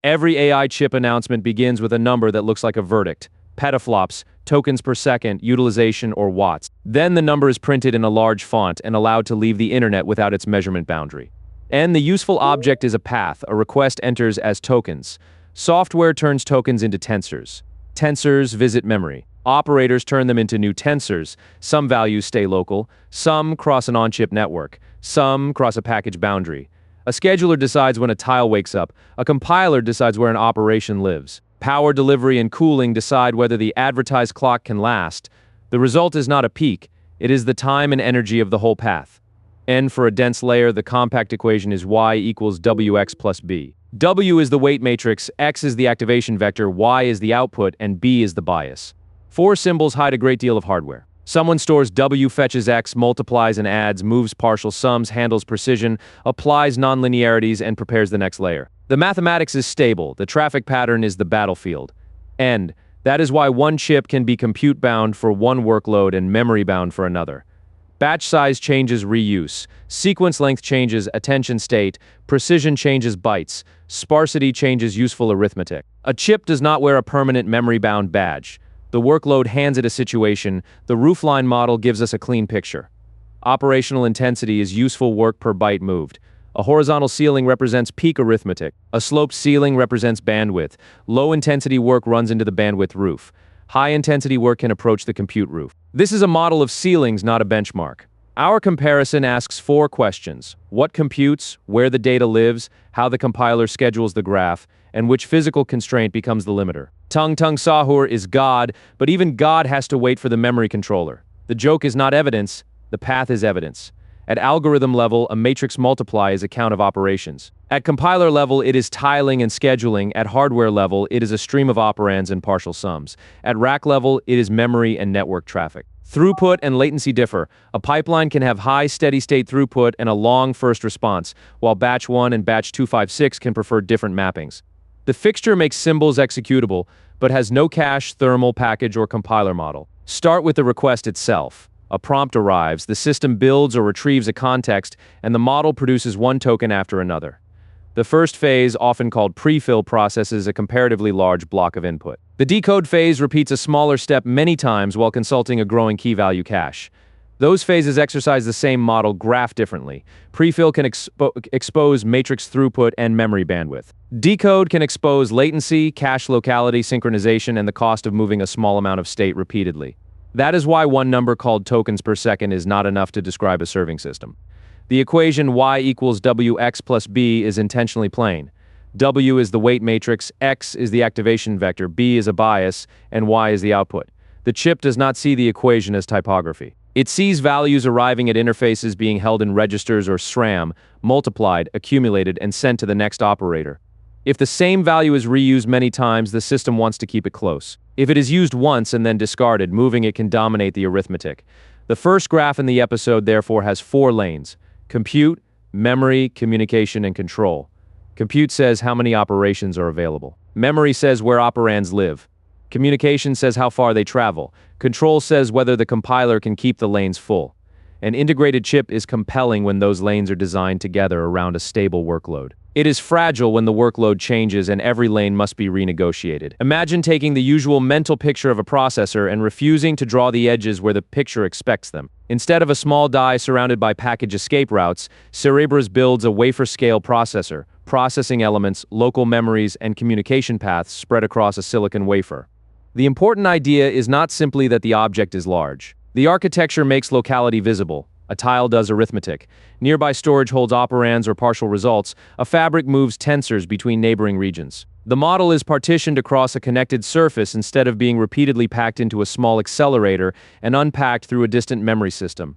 Every AI chip announcement begins with a number that looks like a verdict: petaflops, tokens per second, utilization, or watts. Then the number is printed in a large font and allowed to leave the internet without its measurement boundary. And the useful object is a path. A request enters as tokens. Software turns tokens into tensors. Tensors visit memory. Operators turn them into new tensors. Some values stay local, some cross an on-chip network, some cross a package boundary. A scheduler decides when a tile wakes up. A compiler decides where an operation lives. Power delivery and cooling decide whether the advertised clock can last. The result is not a peak, it is the time and energy of the whole path. N for a dense layer, the compact equation is y equals wx plus b. W is the weight matrix, x is the activation vector, y is the output, and b is the bias. 4 symbols hide a great deal of hardware. Someone stores W, fetches X, multiplies and adds, moves partial sums, handles precision, applies nonlinearities, and prepares the next layer. The mathematics is stable, the traffic pattern is the battlefield. And that is why one chip can be compute-bound for one workload and memory-bound for another. Batch size changes reuse, sequence length changes attention state, precision changes bytes, sparsity changes useful arithmetic. A chip does not wear a permanent memory-bound badge. The workload hands it a situation. The roofline model gives us a clean picture. Operational intensity is useful work per byte moved. A horizontal ceiling represents peak arithmetic. A sloped ceiling represents bandwidth. Low-intensity work runs into the bandwidth roof. High-intensity work can approach the compute roof. This is a model of ceilings, not a benchmark. Our comparison asks 4 questions: what computes, where the data lives, how the compiler schedules the graph, and which physical constraint becomes the limiter. Tung Tung Sahur is God, but even God has to wait for the memory controller. The joke is not evidence, the path is evidence. At algorithm level, a matrix multiply is a count of operations. At compiler level, it is tiling and scheduling. At hardware level, it is a stream of operands and partial sums. At rack level, it is memory and network traffic. Throughput and latency differ. A pipeline can have high steady-state throughput and a long first response, while batch 1 and batch 256 can prefer different mappings. The fixture makes symbols executable, but has no cache, thermal, package, or compiler model. Start with the request itself. A prompt arrives, the system builds or retrieves a context, and the model produces one token after another. The first phase, often called prefill, processes a comparatively large block of input. The decode phase repeats a smaller step many times while consulting a growing key-value cache. Those phases exercise the same model graph differently. Prefill can expose matrix throughput and memory bandwidth. Decode can expose latency, cache locality, synchronization, and the cost of moving a small amount of state repeatedly. That is why one number called tokens per second is not enough to describe a serving system. The equation y equals wx plus b is intentionally plain. W is the weight matrix, x is the activation vector, b is a bias, and y is the output. The chip does not see the equation as typography. It sees values arriving at interfaces being held in registers or SRAM, multiplied, accumulated, and sent to the next operator. If the same value is reused many times, the system wants to keep it close. If it is used once and then discarded, moving it can dominate the arithmetic. The first graph in the episode therefore has 4 lanes: compute, memory, communication, and control. Compute says how many operations are available. Memory says where operands live. Communication says how far they travel. Control says whether the compiler can keep the lanes full. An integrated chip is compelling when those lanes are designed together around a stable workload. It is fragile when the workload changes and every lane must be renegotiated. Imagine taking the usual mental picture of a processor and refusing to draw the edges where the picture expects them. Instead of a small die surrounded by package escape routes, Cerebras builds a wafer-scale processor, processing elements, local memories, and communication paths spread across a silicon wafer. The important idea is not simply that the object is large. The architecture makes locality visible. A tile does arithmetic. Nearby storage holds operands or partial results. A fabric moves tensors between neighboring regions. The model is partitioned across a connected surface instead of being repeatedly packed into a small accelerator and unpacked through a distant memory system.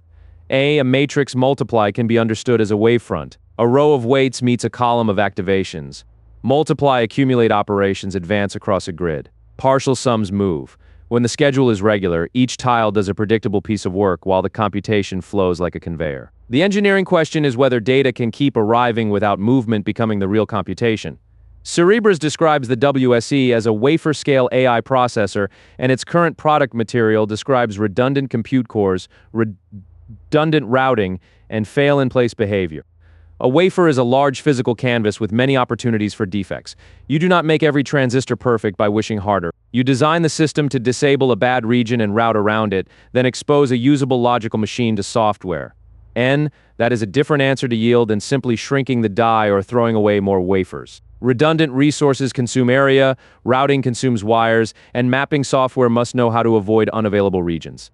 A matrix multiply can be understood as a wavefront. A row of weights meets a column of activations. Multiply accumulate operations advance across a grid. Partial sums move. When the schedule is regular, each tile does a predictable piece of work while the computation flows like a conveyor. The engineering question is whether data can keep arriving without movement becoming the real computation. Cerebras describes the WSE as a wafer-scale AI processor, and its current product material describes redundant compute cores, redundant routing, and fail-in-place behavior. A wafer is a large physical canvas with many opportunities for defects. You do not make every transistor perfect by wishing harder. You design the system to disable a bad region and route around it, then expose a usable logical machine to software. That is a different answer to yield than simply shrinking the die or throwing away more wafers. Redundant resources consume area, routing consumes wires, and mapping software must know how to avoid unavailable regions.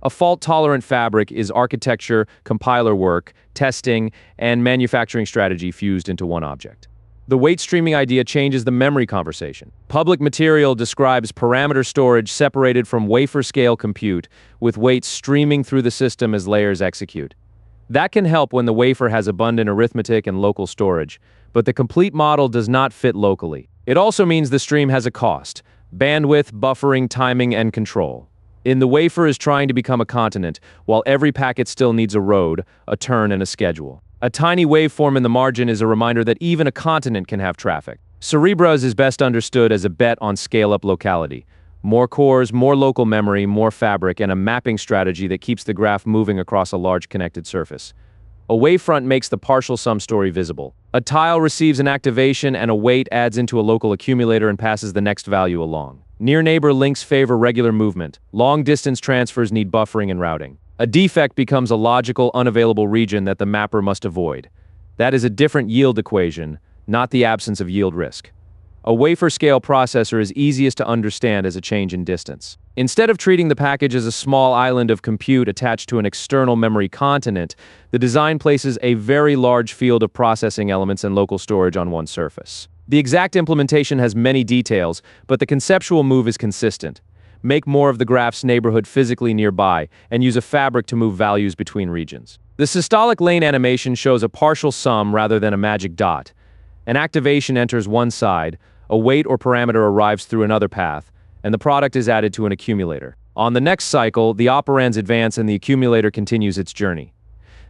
A fault-tolerant fabric is architecture, compiler work, testing, and manufacturing strategy fused into one object. The weight streaming idea changes the memory conversation. Public material describes parameter storage separated from wafer-scale compute, with weights streaming through the system as layers execute. That can help when the wafer has abundant arithmetic and local storage, but the complete model does not fit locally. It also means the stream has a cost: bandwidth, buffering, timing, and control. The wafer is trying to become a continent, while every packet still needs a road, a turn, and a schedule. A tiny waveform in the margin is a reminder that even a continent can have traffic. Cerebras is best understood as a bet on scale-up locality. More cores, more local memory, more fabric, and a mapping strategy that keeps the graph moving across a large connected surface. A wavefront makes the partial sum story visible. A tile receives an activation and a weight adds into a local accumulator and passes the next value along. Near-neighbor links favor regular movement. Long-distance transfers need buffering and routing. A defect becomes a logical, unavailable region that the mapper must avoid. That is a different yield equation, not the absence of yield risk. A wafer-scale processor is easiest to understand as a change in distance. Instead of treating the package as a small island of compute attached to an external memory continent, the design places a very large field of processing elements and local storage on one surface. The exact implementation has many details, but the conceptual move is consistent. Make more of the graph's neighborhood physically nearby, and use a fabric to move values between regions. The systolic lane animation shows a partial sum rather than a magic dot. An activation enters one side, a weight or parameter arrives through another path, and the product is added to an accumulator. On the next cycle, the operands advance and the accumulator continues its journey.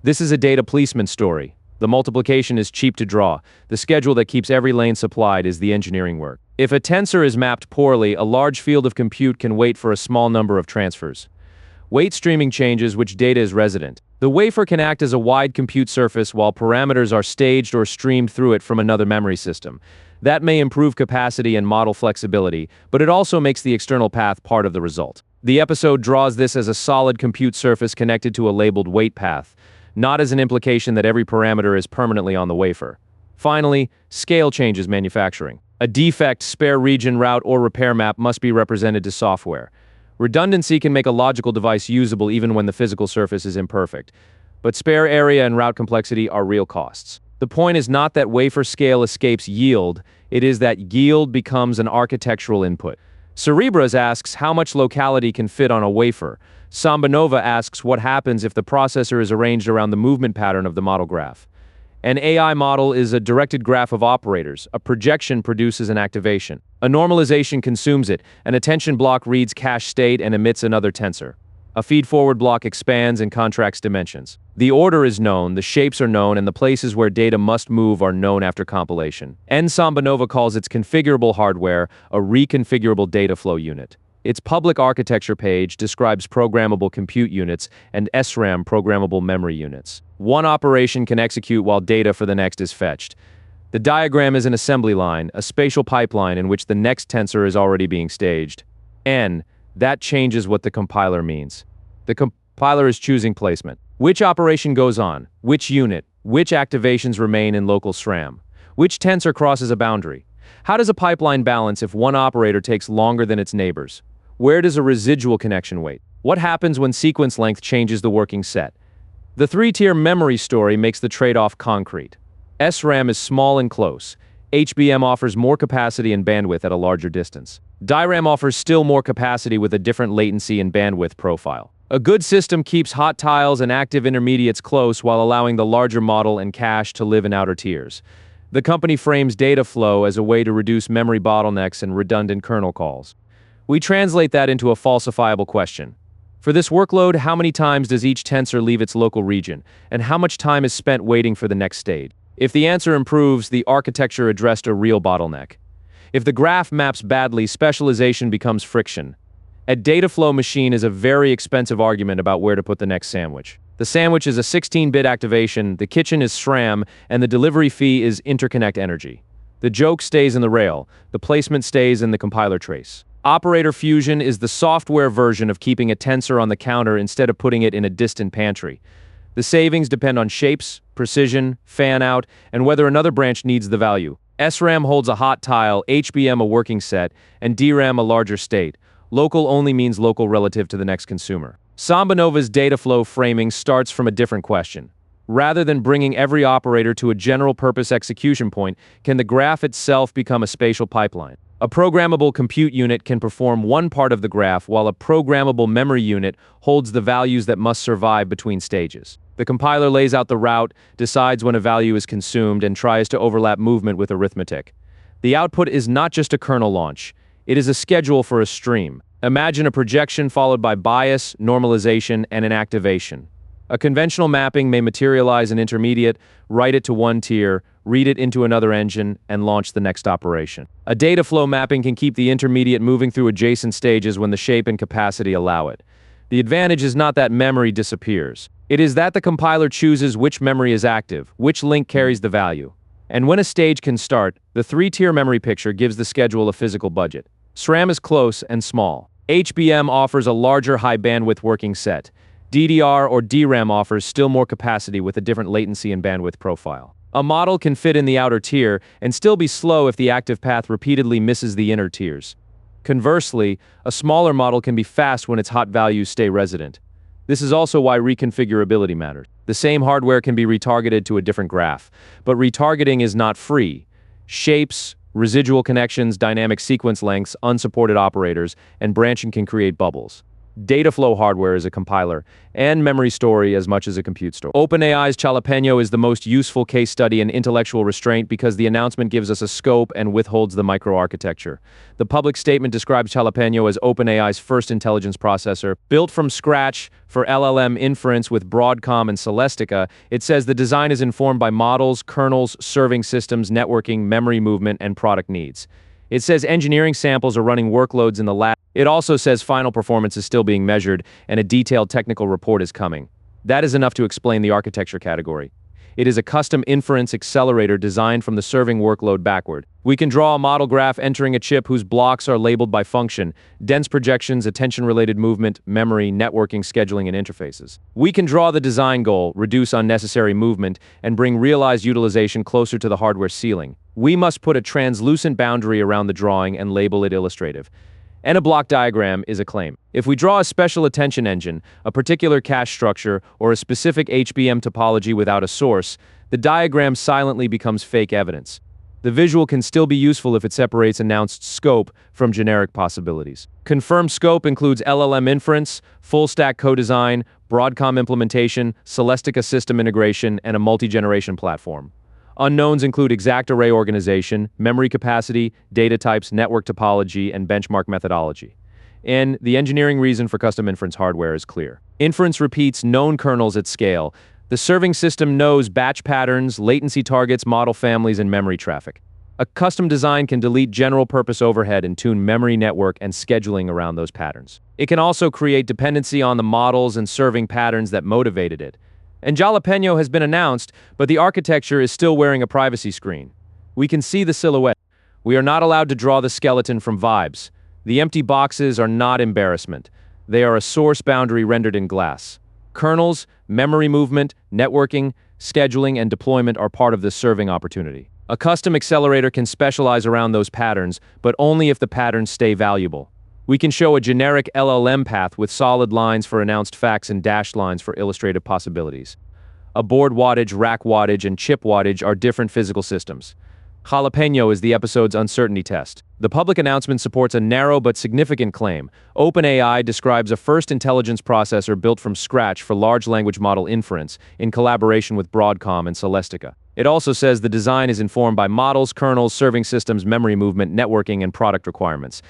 This is a data policeman story. The multiplication is cheap to draw. The schedule that keeps every lane supplied is the engineering work. If a tensor is mapped poorly, a large field of compute can wait for a small number of transfers. Weight streaming changes which data is resident. The wafer can act as a wide compute surface while parameters are staged or streamed through it from another memory system. That may improve capacity and model flexibility, but it also makes the external path part of the result. The episode draws this as a solid compute surface connected to a labeled weight path, not as an implication that every parameter is permanently on the wafer. Finally, scale changes manufacturing. A defect, spare region, route, or repair map must be represented to software. Redundancy can make a logical device usable even when the physical surface is imperfect, but spare area and route complexity are real costs. The point is not that wafer scale escapes yield, it is that yield becomes an architectural input. Cerebras asks how much locality can fit on a wafer. SambaNova asks what happens if the processor is arranged around the movement pattern of the model graph. An AI model is a directed graph of operators. A projection produces an activation. A normalization consumes it. An attention block reads cache state and emits another tensor. A feed-forward block expands and contracts dimensions. The order is known, the shapes are known, and the places where data must move are known after compilation. SambaNova calls its configurable hardware a reconfigurable dataflow unit. Its public architecture page describes programmable compute units and SRAM programmable memory units. One operation can execute while data for the next is fetched. The diagram is an assembly line, a spatial pipeline in which the next tensor is already being staged. That changes what the compiler means. The compiler is choosing placement. Which operation goes on? Which unit? Which activations remain in local SRAM? Which tensor crosses a boundary? How does a pipeline balance if one operator takes longer than its neighbors? Where does a residual connection wait? What happens when sequence length changes the working set? The three-tier memory story makes the trade-off concrete. SRAM is small and close. HBM offers more capacity and bandwidth at a larger distance. DRAM offers still more capacity with a different latency and bandwidth profile. A good system keeps hot tiles and active intermediates close while allowing the larger model and cache to live in outer tiers. The company frames data flow as a way to reduce memory bottlenecks and redundant kernel calls. We translate that into a falsifiable question. For this workload, how many times does each tensor leave its local region, and how much time is spent waiting for the next stage? If the answer improves, the architecture addressed a real bottleneck. If the graph maps badly, specialization becomes friction. A dataflow machine is a very expensive argument about where to put the next sandwich. The sandwich is a 16-bit activation, the kitchen is SRAM, and the delivery fee is interconnect energy. The joke stays in the rail, the placement stays in the compiler trace. Operator fusion is the software version of keeping a tensor on the counter instead of putting it in a distant pantry. The savings depend on shapes, precision, fan-out, and whether another branch needs the value. SRAM holds a hot tile, HBM a working set, and DRAM a larger state. Local only means local relative to the next consumer. SambaNova's dataflow framing starts from a different question. Rather than bringing every operator to a general-purpose execution point, can the graph itself become a spatial pipeline? A programmable compute unit can perform one part of the graph, while a programmable memory unit holds the values that must survive between stages. The compiler lays out the route, decides when a value is consumed, and tries to overlap movement with arithmetic. The output is not just a kernel launch. It is a schedule for a stream. Imagine a projection followed by bias, normalization, and an activation. A conventional mapping may materialize an intermediate, write it to one tier, read it into another engine, and launch the next operation. A data flow mapping can keep the intermediate moving through adjacent stages when the shape and capacity allow it. The advantage is not that memory disappears. It is that the compiler chooses which memory is active, which link carries the value. And when a stage can start, the three-tier memory picture gives the schedule a physical budget. SRAM is close and small. HBM offers a larger high-bandwidth working set. DDR or DRAM offers still more capacity with a different latency and bandwidth profile. A model can fit in the outer tier and still be slow if the active path repeatedly misses the inner tiers. Conversely, a smaller model can be fast when its hot values stay resident. This is also why reconfigurability matters. The same hardware can be retargeted to a different graph, but retargeting is not free. Shapes, residual connections, dynamic sequence lengths, unsupported operators, and branching can create bubbles. Dataflow hardware is a compiler, and memory story as much as a compute store. OpenAI's Jalapeño is the most useful case study in intellectual restraint because the announcement gives us a scope and withholds the microarchitecture. The public statement describes Jalapeño as OpenAI's first intelligence processor. Built from scratch for LLM inference with Broadcom and Celestica, it says the design is informed by models, kernels, serving systems, networking, memory movement, and product needs. It says engineering samples are running workloads in the lab. It also says final performance is still being measured and a detailed technical report is coming. That is enough to explain the architecture category. It is a custom inference accelerator designed from the serving workload backward. We can draw a model graph entering a chip whose blocks are labeled by function, dense projections, attention-related movement, memory, networking, scheduling, and interfaces. We can draw the design goal, reduce unnecessary movement, and bring realized utilization closer to the hardware ceiling. We must put a translucent boundary around the drawing and label it illustrative. And a block diagram is a claim. If we draw a special attention engine, a particular cache structure, or a specific HBM topology without a source, the diagram silently becomes fake evidence. The visual can still be useful if it separates announced scope from generic possibilities. Confirmed scope includes LLM inference, full-stack co-design, Broadcom implementation, Celestica system integration, and a multi-generation platform. Unknowns include exact array organization, memory capacity, data types, network topology, and benchmark methodology. And the engineering reason for custom inference hardware is clear. Inference repeats known kernels at scale. The serving system knows batch patterns, latency targets, model families, and memory traffic. A custom design can delete general-purpose overhead and tune memory network and scheduling around those patterns. It can also create dependency on the models and serving patterns that motivated it. And Jalapeño has been announced, but the architecture is still wearing a privacy screen. We can see the silhouette. We are not allowed to draw the skeleton from vibes. The empty boxes are not embarrassment. They are a source boundary rendered in glass. Kernels, memory movement, networking, scheduling, and deployment are part of this serving opportunity. A custom accelerator can specialize around those patterns, but only if the patterns stay valuable. We can show a generic LLM path with solid lines for announced facts and dashed lines for illustrative possibilities. A board wattage, rack wattage, and chip wattage are different physical systems. Jalapeño is the episode's uncertainty test. The public announcement supports a narrow but significant claim. OpenAI describes a first intelligence processor built from scratch for large language model inference in collaboration with Broadcom and Celestica. It also says the design is informed by models, kernels, serving systems, memory movement, networking, and product requirements.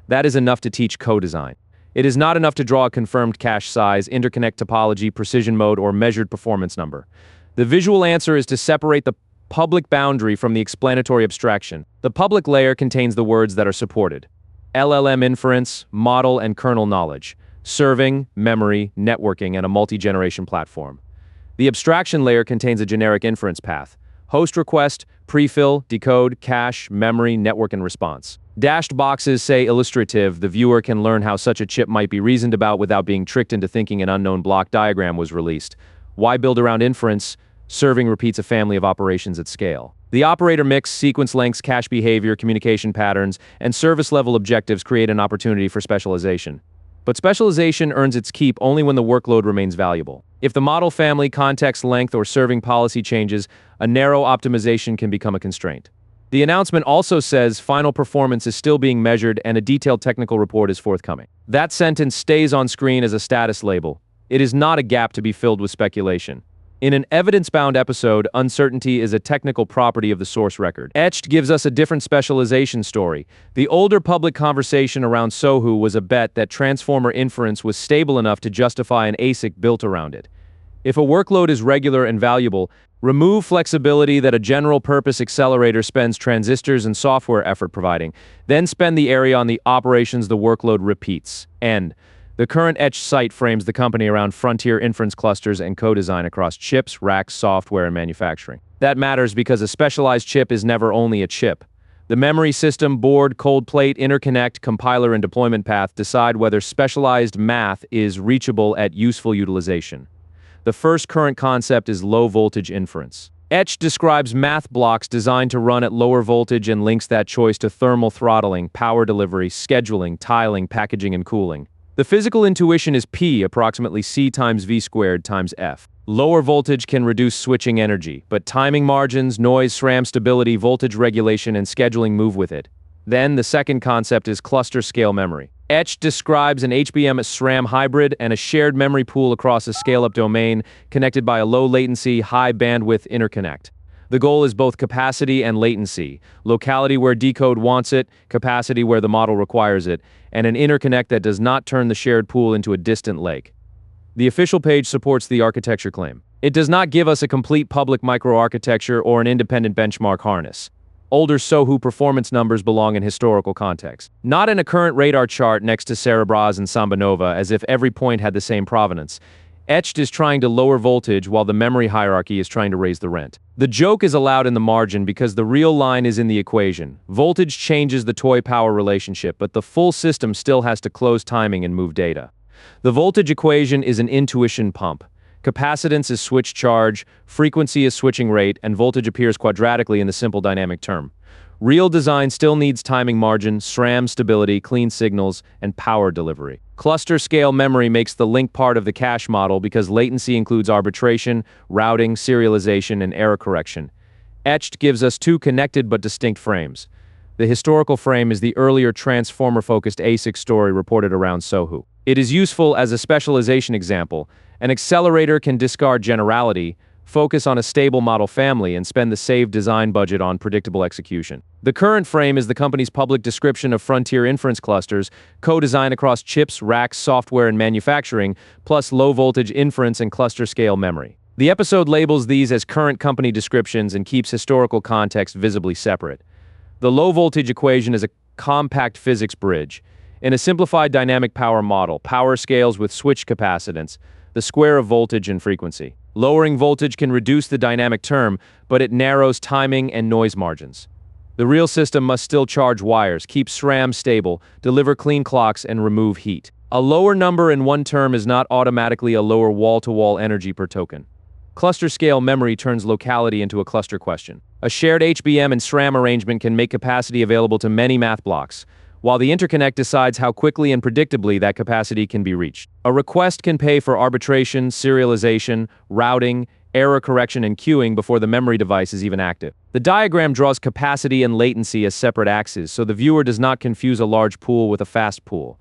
That is enough to teach co-design. It is not enough to draw a confirmed cache size, interconnect topology, precision mode, or measured performance number. The visual answer is to separate the public boundary from the explanatory abstraction. The public layer contains the words that are supported: LLM inference, model and kernel knowledge, serving, memory, networking, and a multi-generation platform. The abstraction layer contains a generic inference path: host request, prefill, decode, cache, memory, network, and response. Dashed boxes say illustrative. The viewer can learn how such a chip might be reasoned about without being tricked into thinking an unknown block diagram was released. Why build around inference? Serving repeats a family of operations at scale. The operator mix, sequence lengths, cache behavior, communication patterns, and service-level objectives create an opportunity for specialization. But specialization earns its keep only when the workload remains valuable. If the model family, context length, or serving policy changes, a narrow optimization can become a constraint. The announcement also says final performance is still being measured and a detailed technical report is forthcoming. That sentence stays on screen as a status label. It is not a gap to be filled with speculation. In an evidence-bound episode, uncertainty is a technical property of the source record. Etched gives us a different specialization story. The older public conversation around Sohu was a bet that transformer inference was stable enough to justify an ASIC built around it. If a workload is regular and valuable, remove flexibility that a general-purpose accelerator spends transistors and software effort providing, then spend the area on the operations the workload repeats. End. The current Etched site frames the company around frontier inference clusters and co-design across chips, racks, software, and manufacturing. That matters because a specialized chip is never only a chip. The memory system, board, cold plate, interconnect, compiler, and deployment path decide whether specialized math is reachable at useful utilization. The first current concept is low-voltage inference. Etched describes math blocks designed to run at lower voltage and links that choice to thermal throttling, power delivery, scheduling, tiling, packaging, and cooling. The physical intuition is P, approximately C times V squared times F. Lower voltage can reduce switching energy, but timing margins, noise, SRAM stability, voltage regulation, and scheduling move with it. Then, the second concept is cluster-scale memory. Etched describes an HBM SRAM hybrid and a shared memory pool across a scale-up domain connected by a low-latency, high-bandwidth interconnect. The goal is both capacity and latency, locality where decode wants it, capacity where the model requires it, and an interconnect that does not turn the shared pool into a distant lake. The official page supports the architecture claim. It does not give us a complete public microarchitecture or an independent benchmark harness. Older Sohu performance numbers belong in historical context, not in a current radar chart next to Cerebras and SambaNova as if every point had the same provenance. Etched is trying to lower voltage while the memory hierarchy is trying to raise the rent. The joke is allowed in the margin because the real line is in the equation. Voltage changes the toy-power relationship, but the full system still has to close timing and move data. The voltage equation is an intuition pump. Capacitance is switch charge, frequency is switching rate, and voltage appears quadratically in the simple dynamic term. Real design still needs timing margin, SRAM stability, clean signals, and power delivery. Cluster-scale memory makes the link part of the cache model because latency includes arbitration, routing, serialization, and error correction. Etched gives us two connected but distinct frames. The historical frame is the earlier transformer-focused ASIC story reported around Sohu. It is useful as a specialization example. An accelerator can discard generality, focus on a stable model family, and spend the saved design budget on predictable execution. The current frame is the company's public description of frontier inference clusters, co-design across chips, racks, software, and manufacturing, plus low-voltage inference and cluster-scale memory. The episode labels these as current company descriptions and keeps historical context visibly separate. The low-voltage equation is a compact physics bridge. In a simplified dynamic power model, power scales with switch capacitance, the square of voltage and frequency. Lowering voltage can reduce the dynamic term, but it narrows timing and noise margins. The real system must still charge wires, keep SRAM stable, deliver clean clocks, and remove heat. A lower number in one term is not automatically a lower wall-to-wall energy per token. Cluster-scale memory turns locality into a cluster question. A shared HBM and SRAM arrangement can make capacity available to many math blocks, while the interconnect decides how quickly and predictably that capacity can be reached. A request can pay for arbitration, serialization, routing, error correction, and queuing before the memory device is even active. The diagram draws capacity and latency as separate axes, so the viewer does not confuse a large pool with a fast pool.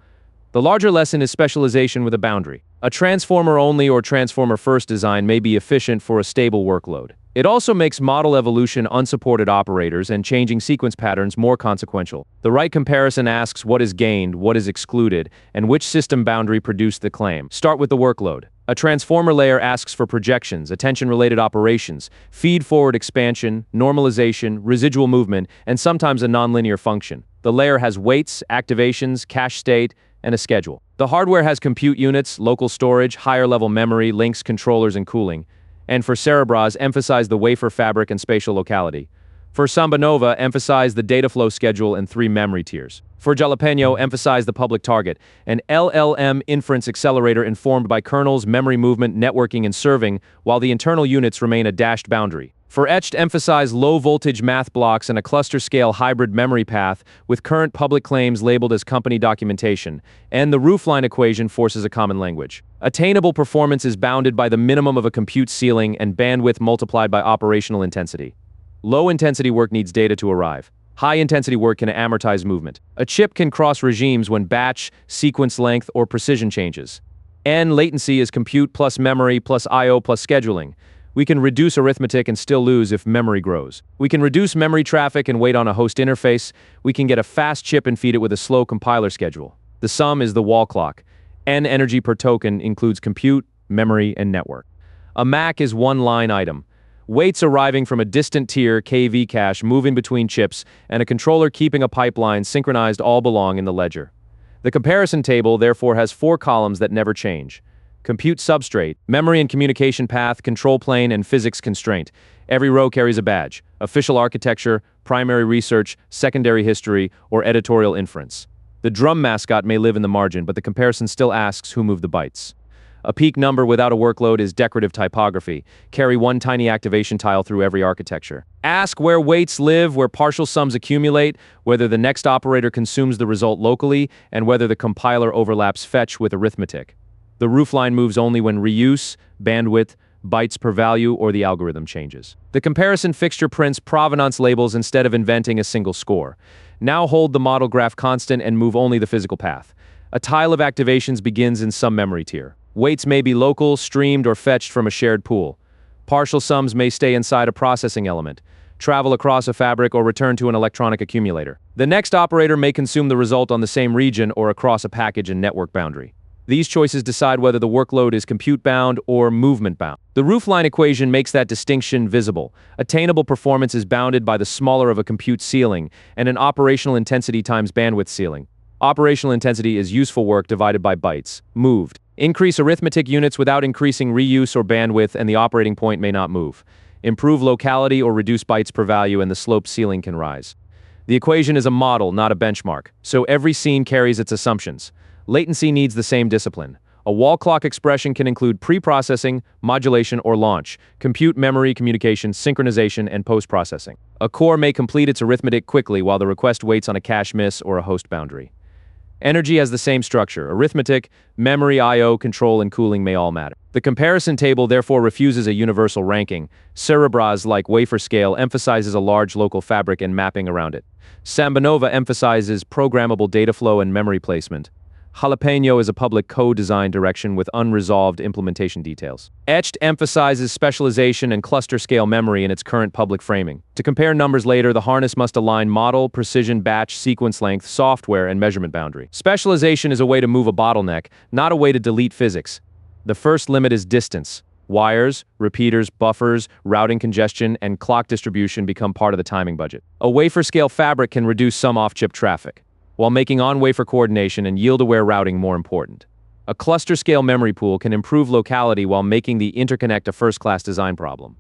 The larger lesson is specialization with a boundary. A transformer-only or transformer-first design may be efficient for a stable workload. It also makes model evolution unsupported operators and changing sequence patterns more consequential. The right comparison asks what is gained, what is excluded, and which system boundary produced the claim. Start with the workload. A transformer layer asks for projections, attention-related operations, feed-forward expansion, normalization, residual movement, and sometimes a nonlinear function. The layer has weights, activations, cache state, and a schedule. The hardware has compute units, local storage, higher-level memory, links, controllers, and cooling. And for Cerebras, emphasize the wafer fabric and spatial locality. For SambaNova, emphasize the dataflow schedule and 3 memory tiers. For Jalapeño, emphasize the public target, an LLM inference accelerator informed by kernels, memory movement, networking, and serving, while the internal units remain a dashed boundary. For Etched, emphasize low-voltage math blocks and a cluster-scale hybrid memory path with current public claims labeled as company documentation, and the roofline equation forces a common language. Attainable performance is bounded by the minimum of a compute ceiling and bandwidth multiplied by operational intensity. Low-intensity work needs data to arrive. High-intensity work can amortize movement. A chip can cross regimes when batch, sequence length, or precision changes. N latency is compute plus memory plus I/O plus scheduling. We can reduce arithmetic and still lose if memory grows. We can reduce memory traffic and wait on a host interface. We can get a fast chip and feed it with a slow compiler schedule. The sum is the wall clock. N energy per token includes compute, memory, and network. A MAC is one line item. Weights arriving from a distant tier KV cache moving between chips, and a controller keeping a pipeline synchronized all belong in the ledger. The comparison table therefore has 4 columns that never change. Compute substrate, memory and communication path, control plane, and physics constraint. Every row carries a badge: official architecture, primary research, secondary history, or editorial inference. The drum mascot may live in the margin, but the comparison still asks who moved the bytes. A peak number without a workload is decorative typography. Carry one tiny activation tile through every architecture. Ask where weights live, where partial sums accumulate, whether the next operator consumes the result locally, and whether the compiler overlaps fetch with arithmetic. The roofline moves only when reuse, bandwidth, bytes per value, or the algorithm changes. The comparison fixture prints provenance labels instead of inventing a single score. Now hold the model graph constant and move only the physical path. A tile of activations begins in some memory tier. Weights may be local, streamed, or fetched from a shared pool. Partial sums may stay inside a processing element, travel across a fabric, or return to an electronic accumulator. The next operator may consume the result on the same region or across a package and network boundary. These choices decide whether the workload is compute-bound or movement-bound. The roofline equation makes that distinction visible. Attainable performance is bounded by the smaller of a compute ceiling and an operational intensity times bandwidth ceiling. Operational intensity is useful work divided by bytes, moved. Increase arithmetic units without increasing reuse or bandwidth, and the operating point may not move. Improve locality or reduce bytes per value, and the slope ceiling can rise. The equation is a model, not a benchmark, so every scene carries its assumptions. Latency needs the same discipline. A wall clock expression can include pre-processing, modulation, or launch, compute, memory, communication, synchronization, and post-processing. A core may complete its arithmetic quickly while the request waits on a cache miss or a host boundary. Energy has the same structure. Arithmetic, memory, I/O, control, and cooling may all matter. The comparison table therefore refuses a universal ranking. Cerebras, like wafer-scale, emphasizes a large local fabric and mapping around it. SambaNova emphasizes programmable data flow and memory placement. Jalapeño is a public co-design direction with unresolved implementation details. Etched emphasizes specialization and cluster-scale memory in its current public framing. To compare numbers later, the harness must align model, precision, batch, sequence length, software, and measurement boundary. Specialization is a way to move a bottleneck, not a way to delete physics. The first limit is distance. Wires, repeaters, buffers, routing congestion, and clock distribution become part of the timing budget. A wafer-scale fabric can reduce some off-chip traffic, while making on-wafer coordination and yield-aware routing more important. A cluster-scale memory pool can improve locality while making the interconnect a first-class design problem.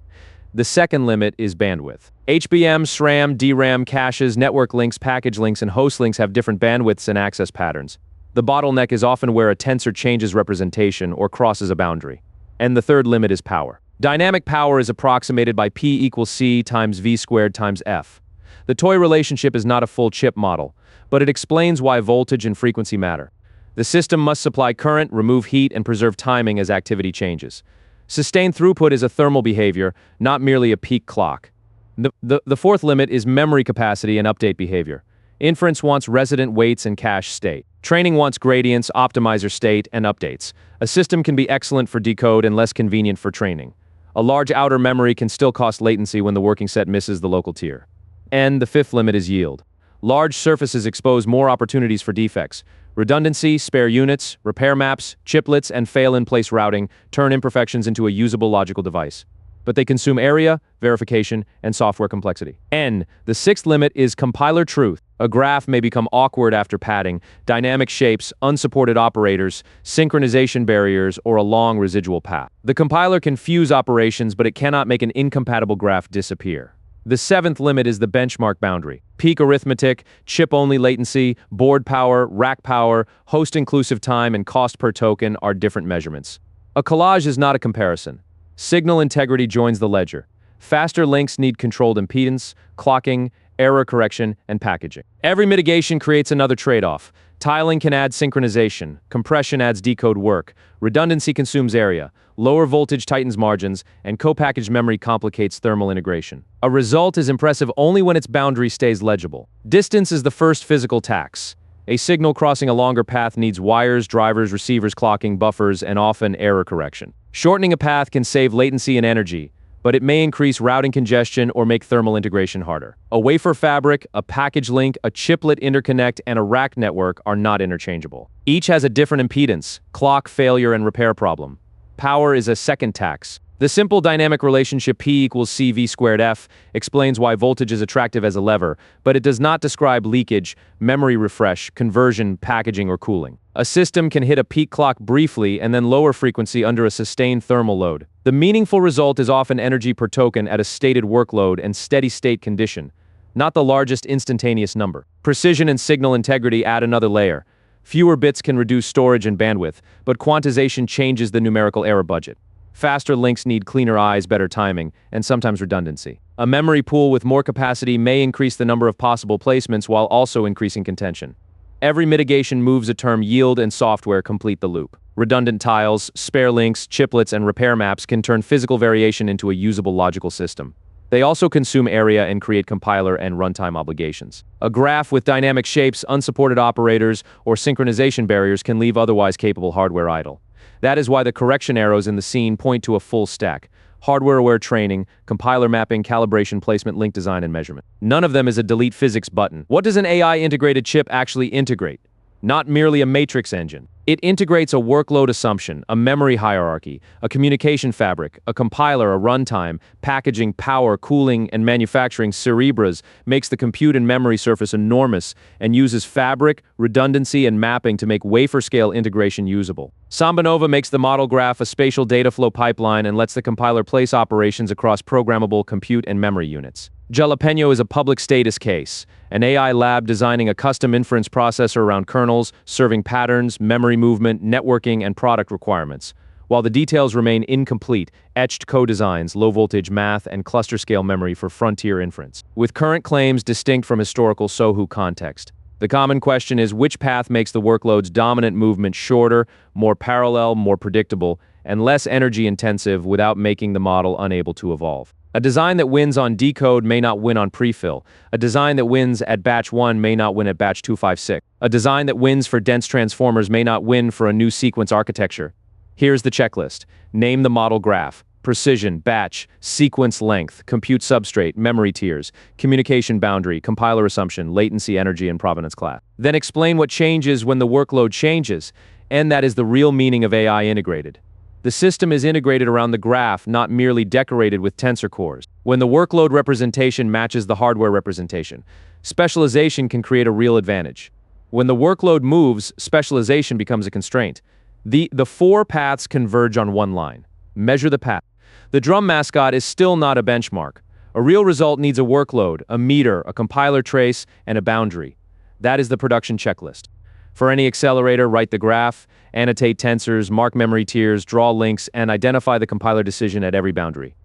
The second limit is bandwidth. HBM, SRAM, DRAM, caches, network links, package links, and host links have different bandwidths and access patterns. The bottleneck is often where a tensor changes representation or crosses a boundary. And the third limit is power. Dynamic power is approximated by P equals C times V squared times F. The toy relationship is not a full chip model, but it explains why voltage and frequency matter. The system must supply current, remove heat, and preserve timing as activity changes. Sustained throughput is a thermal behavior, not merely a peak clock. The fourth limit is memory capacity and update behavior. Inference wants resident weights and cache state. Training wants gradients, optimizer state, and updates. A system can be excellent for decode and less convenient for training. A large outer memory can still cost latency when the working set misses the local tier. And the fifth limit is yield. Large surfaces expose more opportunities for defects. Redundancy, spare units, repair maps, chiplets, and fail-in-place routing turn imperfections into a usable logical device. but they consume area, verification, and software complexity. N, the sixth limit is compiler truth. A graph may become awkward after padding, dynamic shapes, unsupported operators, synchronization barriers, or a long residual path. The compiler can fuse operations, but it cannot make an incompatible graph disappear. The seventh limit is the benchmark boundary. Peak arithmetic, chip-only latency, board power, rack power, host-inclusive time, and cost per token are different measurements. A collage is not a comparison. Signal integrity joins the ledger. Faster links need controlled impedance, clocking, error correction, and packaging. Every mitigation creates another trade-off. Tiling can add synchronization, compression adds decode work, redundancy consumes area, lower voltage tightens margins, and co-packaged memory complicates thermal integration. A result is impressive only when its boundary stays legible. Distance is the first physical tax. A signal crossing a longer path needs wires, drivers, receivers, clocking, buffers, and often error correction. Shortening a path can save latency and energy, but it may increase routing congestion or make thermal integration harder. A wafer fabric, a package link, a chiplet interconnect, and a rack network are not interchangeable. Each has a different impedance, clock, failure, and repair problem. Power is a second tax. The simple dynamic relationship P equals CV squared F explains why voltage is attractive as a lever, but it does not describe leakage, memory refresh, conversion, packaging, or cooling. A system can hit a peak clock briefly and then lower frequency under a sustained thermal load. The meaningful result is often energy per token at a stated workload and steady-state condition, not the largest instantaneous number. Precision and signal integrity add another layer. Fewer bits can reduce storage and bandwidth, but quantization changes the numerical error budget. Faster links need cleaner eyes, better timing, and sometimes redundancy. A memory pool with more capacity may increase the number of possible placements while also increasing contention. Every mitigation moves a term yield and software complete the loop. Redundant tiles, spare links, chiplets, and repair maps can turn physical variation into a usable logical system. They also consume area and create compiler and runtime obligations. A graph with dynamic shapes, unsupported operators, or synchronization barriers can leave otherwise capable hardware idle. That is why the correction arrows in the scene point to a full stack. Hardware-aware training, compiler mapping, calibration, placement, link design, and measurement. None of them is a delete physics button. What does an AI-integrated chip actually integrate? Not merely a matrix engine. It integrates a workload assumption, a memory hierarchy, a communication fabric, a compiler, a runtime, packaging, power, cooling, and manufacturing. Cerebras makes the compute and memory surface enormous and uses fabric, redundancy, and mapping to make wafer-scale integration usable. SambaNova makes the model graph a spatial data flow pipeline and lets the compiler place operations across programmable compute and memory units. Jalapeño is a public status case, an AI lab designing a custom inference processor around kernels, serving patterns, memory movement, networking, and product requirements. While the details remain incomplete, Etched co-designs low-voltage math and cluster-scale memory for frontier inference, with current claims distinct from historical SOHU context. The common question is which path makes the workload's dominant movement shorter, more parallel, more predictable, and less energy-intensive without making the model unable to evolve. A design that wins on decode may not win on prefill. A design that wins at batch 1 may not win at batch 256. A design that wins for dense transformers may not win for a new sequence architecture. Here's the checklist. Name the model graph. Precision, batch, sequence length, compute substrate, memory tiers, communication boundary, compiler assumption, latency, energy, and provenance class. Then explain what changes when the workload changes, and that is the real meaning of AI integrated. The system is integrated around the graph, not merely decorated with tensor cores. When the workload representation matches the hardware representation, specialization can create a real advantage. When the workload moves, specialization becomes a constraint. The four paths converge on one line. Measure the path. The drum mascot is still not a benchmark. A real result needs a workload, a meter, a compiler trace, and a boundary. That is the production checklist. For any accelerator, write the graph, annotate tensors, mark memory tiers, draw links, and identify the compiler decision at every boundary.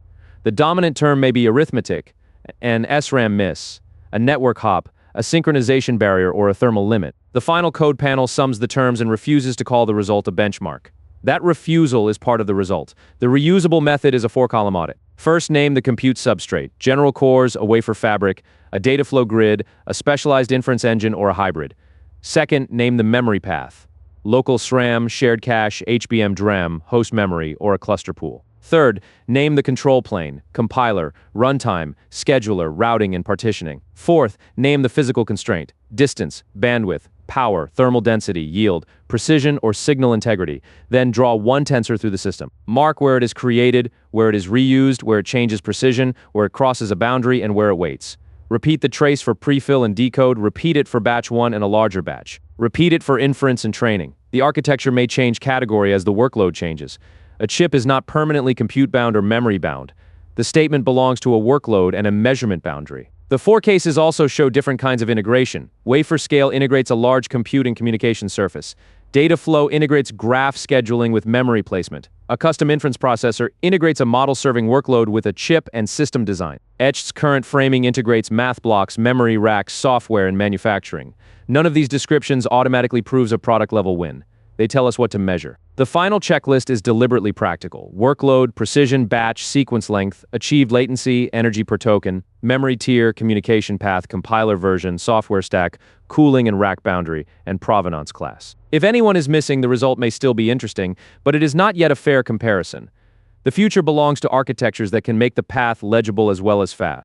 The dominant term may be arithmetic, an SRAM miss, a network hop, a synchronization barrier, or a thermal limit. The final code panel sums the terms and refuses to call the result a benchmark. That refusal is part of the result. The reusable method is a four-column audit. First, name the compute substrate, general cores, a wafer fabric, a data flow grid, a specialized inference engine, or a hybrid. Second, name the memory path, local SRAM, shared cache, HBM DRAM, host memory, or a cluster pool. Third, name the control plane, compiler, runtime, scheduler, routing, and partitioning. Fourth, name the physical constraint, distance, bandwidth, power, thermal density, yield, precision, or signal integrity. Then draw one tensor through the system. Mark where it is created, where it is reused, where it changes precision, where it crosses a boundary, and where it waits. Repeat the trace for prefill and decode, repeat it for batch 1 and a larger batch. Repeat it for inference and training. The architecture may change category as the workload changes. A chip is not permanently compute-bound or memory-bound. The statement belongs to a workload and a measurement boundary. The 4 cases also show different kinds of integration. Wafer-scale integrates a large compute and communication surface. Dataflow integrates graph scheduling with memory placement. A custom inference processor integrates a model-serving workload with a chip and system design. Etched's current framing integrates math blocks, memory racks, software, and manufacturing. None of these descriptions automatically proves a product-level win. They tell us what to measure. The final checklist is deliberately practical. Workload, precision, batch, sequence length, achieved latency, energy per token, memory tier, communication path, compiler version, software stack, cooling and rack boundary, and provenance class. If anyone is missing, the result may still be interesting, but it is not yet a fair comparison. The future belongs to architectures that can make the path legible as well as fast.